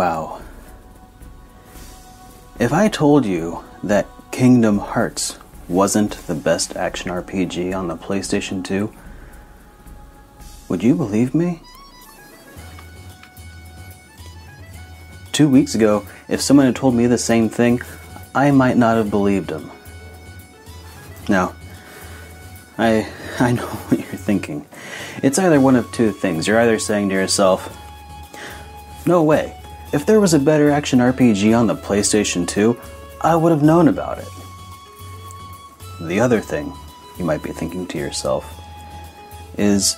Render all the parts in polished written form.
Wow. If I told you that Kingdom Hearts wasn't the best action RPG on the PlayStation 2, would you believe me? 2 weeks ago, if someone had told me the same thing, I might not have believed him. Now, I know what you're thinking. It's either one of two things. You're either saying to yourself, no way, if there was a better action RPG on the PlayStation 2, I would have known about it. The other thing you might be thinking to yourself is,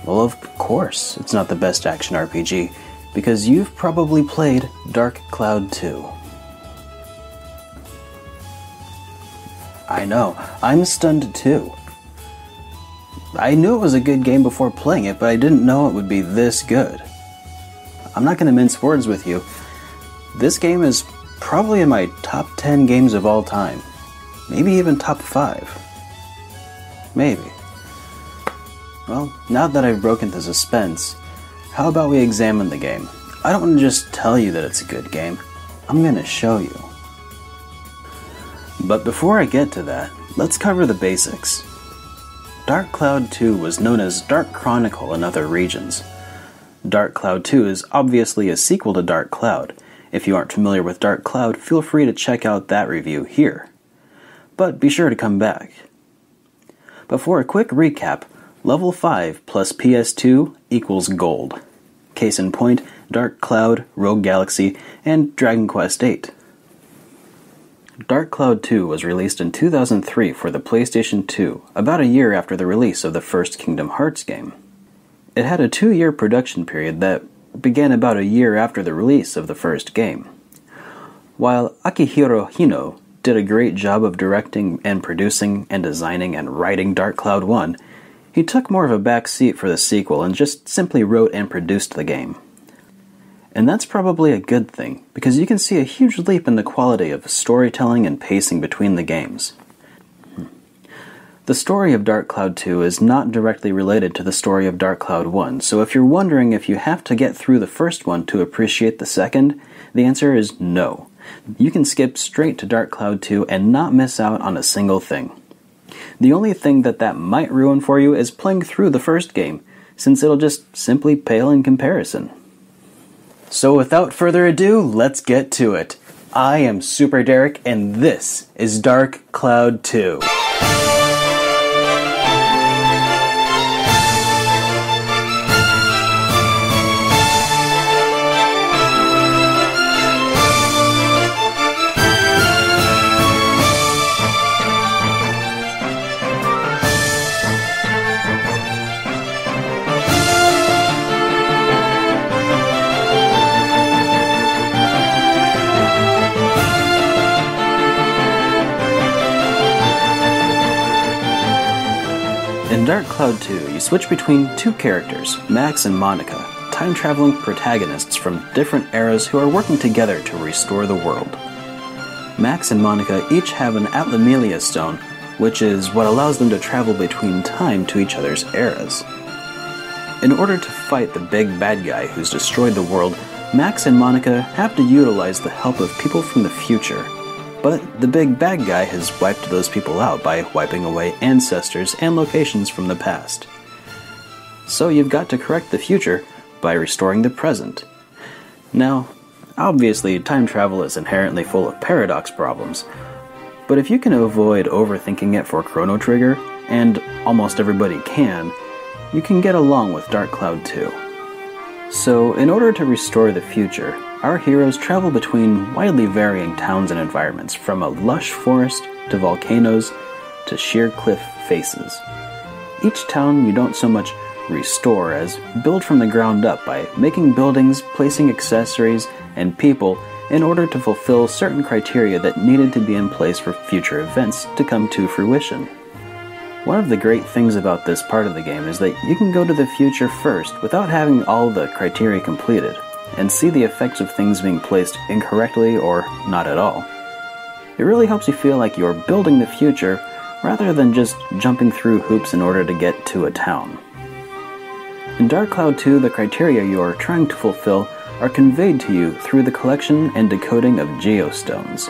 well, of course it's not the best action RPG, because you've probably played Dark Cloud 2. I know, I'm stunned too. I knew it was a good game before playing it, but I didn't know it would be this good. I'm not going to mince words with you. This game is probably in my top 10 games of all time. Maybe even top 5. Maybe. Well, now that I've broken the suspense, how about we examine the game? I don't want to just tell you that it's a good game. I'm going to show you. But before I get to that, let's cover the basics. Dark Cloud 2 was known as Dark Chronicle in other regions. Dark Cloud 2 is obviously a sequel to Dark Cloud. If you aren't familiar with Dark Cloud, feel free to check out that review here. But be sure to come back. But for a quick recap, Level 5 plus PS2 equals gold. Case in point, Dark Cloud, Rogue Galaxy, and Dragon Quest VIII. Dark Cloud 2 was released in 2003 for the PlayStation 2, about a year after the release of the first Kingdom Hearts game. It had a 2-year production period that began about a year after the release of the first game. While Akihiro Hino did a great job of directing and producing and designing and writing Dark Cloud 1, he took more of a back seat for the sequel and just simply wrote and produced the game. And that's probably a good thing, because you can see a huge leap in the quality of storytelling and pacing between the games. The story of Dark Cloud 2 is not directly related to the story of Dark Cloud 1, so if you're wondering if you have to get through the first one to appreciate the second, the answer is no. You can skip straight to Dark Cloud 2 and not miss out on a single thing. The only thing that might ruin for you is playing through the first game, since it'll just simply pale in comparison. So without further ado, let's get to it. I am SuperDerek, and this is Dark Cloud 2. In Dark Cloud 2, you switch between two characters, Max and Monica, time-traveling protagonists from different eras who are working together to restore the world. Max and Monica each have an Atlamelia stone, which is what allows them to travel between time to each other's eras. In order to fight the big bad guy who's destroyed the world, Max and Monica have to utilize the help of people from the future. But the big bad guy has wiped those people out by wiping away ancestors and locations from the past. So you've got to correct the future by restoring the present. Now, obviously time travel is inherently full of paradox problems, but if you can avoid overthinking it for Chrono Trigger, and almost everybody can get along with Dark Cloud 2. So, in order to restore the future, our heroes travel between widely varying towns and environments, from a lush forest to volcanoes to sheer cliff faces. Each town you don't so much restore as build from the ground up by making buildings, placing accessories, and people in order to fulfill certain criteria that needed to be in place for future events to come to fruition. One of the great things about this part of the game is that you can go to the future first without having all the criteria completed, and see the effects of things being placed incorrectly or not at all. It really helps you feel like you're building the future rather than just jumping through hoops in order to get to a town. In Dark Cloud 2, the criteria you are trying to fulfill are conveyed to you through the collection and decoding of geostones,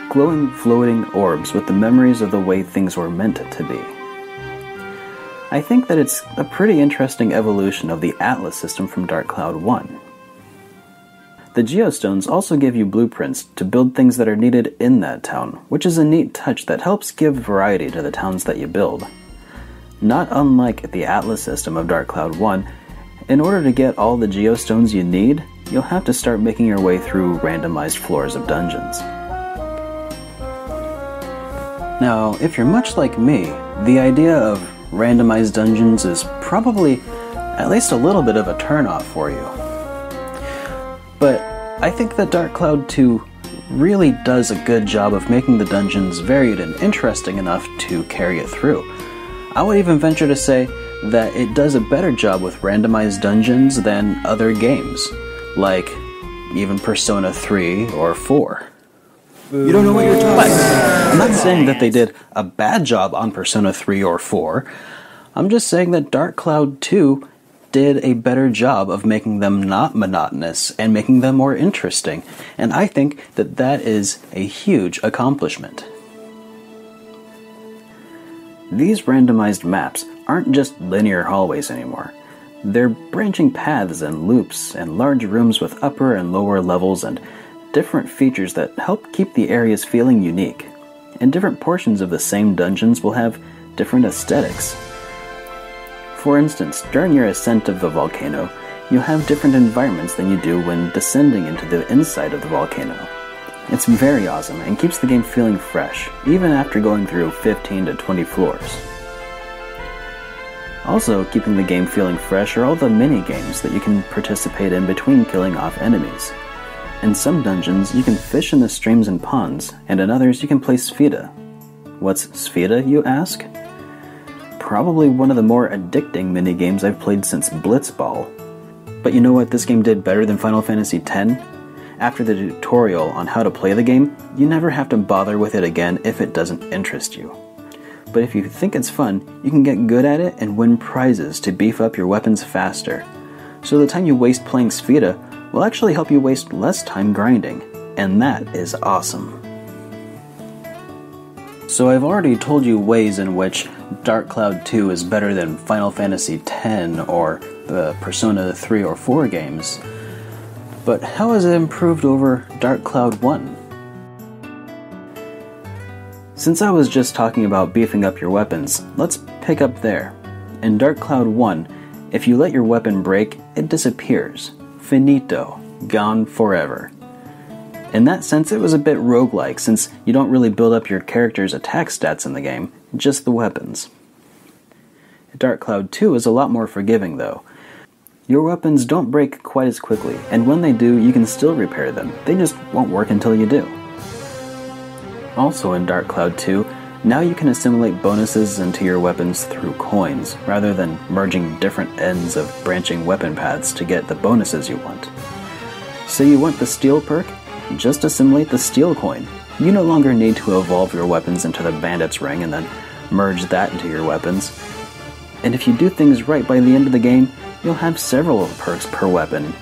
glowing floating orbs with the memories of the way things were meant to be. I think that it's a pretty interesting evolution of the Atlas system from Dark Cloud 1. The geostones also give you blueprints to build things that are needed in that town, which is a neat touch that helps give variety to the towns that you build. Not unlike the Atlas system of Dark Cloud 1, in order to get all the geostones you need, you'll have to start making your way through randomized floors of dungeons. Now, if you're much like me, the idea of randomized dungeons is probably at least a little bit of a turn-off for you. But I think that Dark Cloud 2 really does a good job of making the dungeons varied and interesting enough to carry it through. I would even venture to say that it does a better job with randomized dungeons than other games, like even Persona 3 or 4. You don't know what you're talking about. I'm not saying that they did a bad job on Persona 3 or 4. I'm just saying that Dark Cloud 2 did a better job of making them not monotonous and making them more interesting, and I think that that is a huge accomplishment. These randomized maps aren't just linear hallways anymore. They're branching paths and loops and large rooms with upper and lower levels and different features that help keep the areas feeling unique. And different portions of the same dungeons will have different aesthetics. For instance, during your ascent of the volcano, you'll have different environments than you do when descending into the inside of the volcano. It's very awesome and keeps the game feeling fresh, even after going through 15 to 20 floors. Also, keeping the game feeling fresh are all the mini-games that you can participate in between killing off enemies. In some dungeons, you can fish in the streams and ponds, and in others you can play Sfida. What's Sfida, you ask? Probably one of the more addicting mini-games I've played since Blitzball. But you know what this game did better than Final Fantasy X? After the tutorial on how to play the game, you never have to bother with it again if it doesn't interest you. But if you think it's fun, you can get good at it and win prizes to beef up your weapons faster. So the time you waste playing Sfida will actually help you waste less time grinding, and that is awesome. So I've already told you ways in which Dark Cloud 2 is better than Final Fantasy X or the Persona 3 or 4 games, but how has it improved over Dark Cloud 1? Since I was just talking about beefing up your weapons, let's pick up there. In Dark Cloud 1, if you let your weapon break, it disappears. Finito. Gone forever. In that sense, it was a bit roguelike, since you don't really build up your character's attack stats in the game, just the weapons. Dark Cloud 2 is a lot more forgiving, though. Your weapons don't break quite as quickly, and when they do, you can still repair them. They just won't work until you do. Also in Dark Cloud 2, now you can assimilate bonuses into your weapons through coins, rather than merging different ends of branching weapon paths to get the bonuses you want. Say you want the steel perk? Just assimilate the steel coin. You no longer need to evolve your weapons into the bandit's ring and then merge that into your weapons. And if you do things right by the end of the game, you'll have several perks per weapon.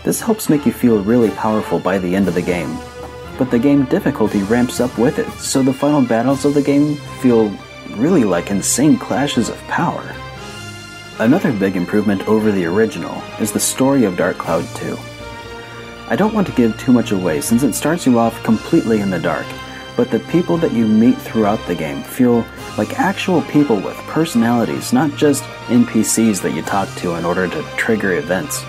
This helps make you feel really powerful by the end of the game. But the game difficulty ramps up with it, so the final battles of the game feel really like insane clashes of power. Another big improvement over the original is the story of Dark Cloud 2. I don't want to give too much away since it starts you off completely in the dark, but the people that you meet throughout the game feel like actual people with personalities, not just NPCs that you talk to in order to trigger events.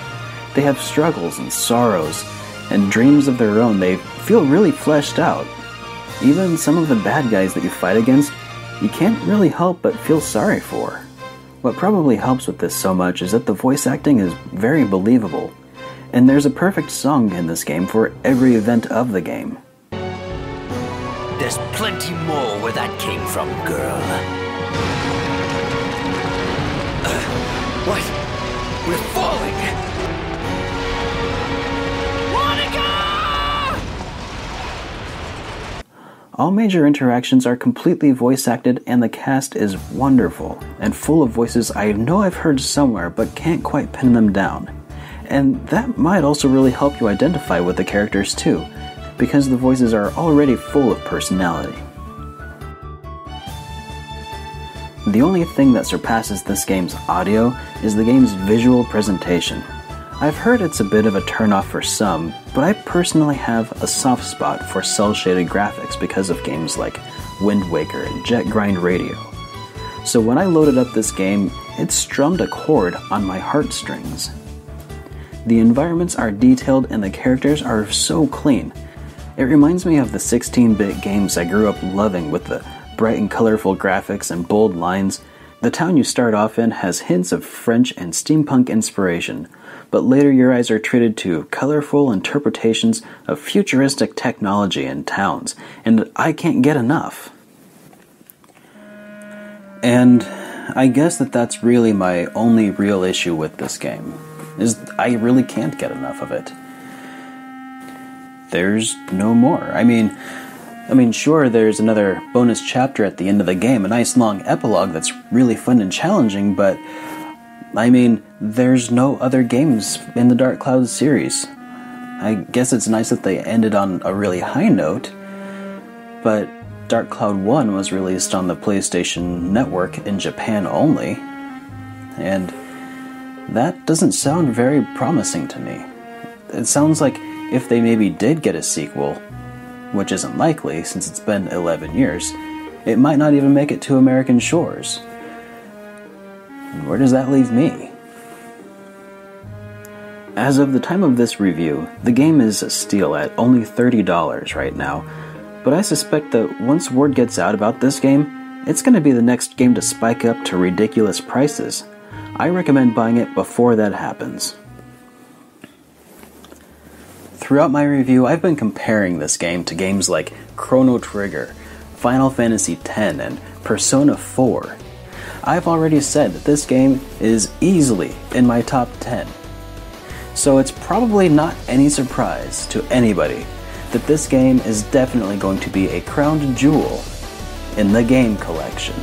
They have struggles and sorrows and dreams of their own. They feel really fleshed out. Even some of the bad guys that you fight against, you can't really help but feel sorry for. What probably helps with this so much is that the voice acting is very believable, and there's a perfect song in this game for every event of the game. There's plenty more where that came from, girl. What? We're falling! All major interactions are completely voice acted, and the cast is wonderful and full of voices I know I've heard somewhere but can't quite pin them down. And that might also really help you identify with the characters too, because the voices are already full of personality. The only thing that surpasses this game's audio is the game's visual presentation. I've heard it's a bit of a turnoff for some, but I personally have a soft spot for cel-shaded graphics because of games like Wind Waker and Jet Grind Radio. So when I loaded up this game, it strummed a chord on my heartstrings. The environments are detailed and the characters are so clean. It reminds me of the 16-bit games I grew up loving with the bright and colorful graphics and bold lines. The town you start off in has hints of French and steampunk inspiration, but later your eyes are treated to colorful interpretations of futuristic technology and towns, and I can't get enough. And I guess that's really my only real issue with this game, is I really can't get enough of it. There's no more. I mean, sure, there's another bonus chapter at the end of the game, a nice long epilogue that's really fun and challenging, but there's no other games in the Dark Cloud series. I guess it's nice that they ended on a really high note, but Dark Cloud 1 was released on the PlayStation Network in Japan only, and that doesn't sound very promising to me. It sounds like if they maybe did get a sequel, which isn't likely since it's been 11 years, it might not even make it to American shores. And where does that leave me? As of the time of this review, the game is a steal at only $30 right now, but I suspect that once word gets out about this game, it's going to be the next game to spike up to ridiculous prices. I recommend buying it before that happens. Throughout my review, I've been comparing this game to games like Chrono Trigger, Final Fantasy X, and Persona 4. I've already said that this game is easily in my top 10. So it's probably not any surprise to anybody that this game is definitely going to be a crowned jewel in the game collection.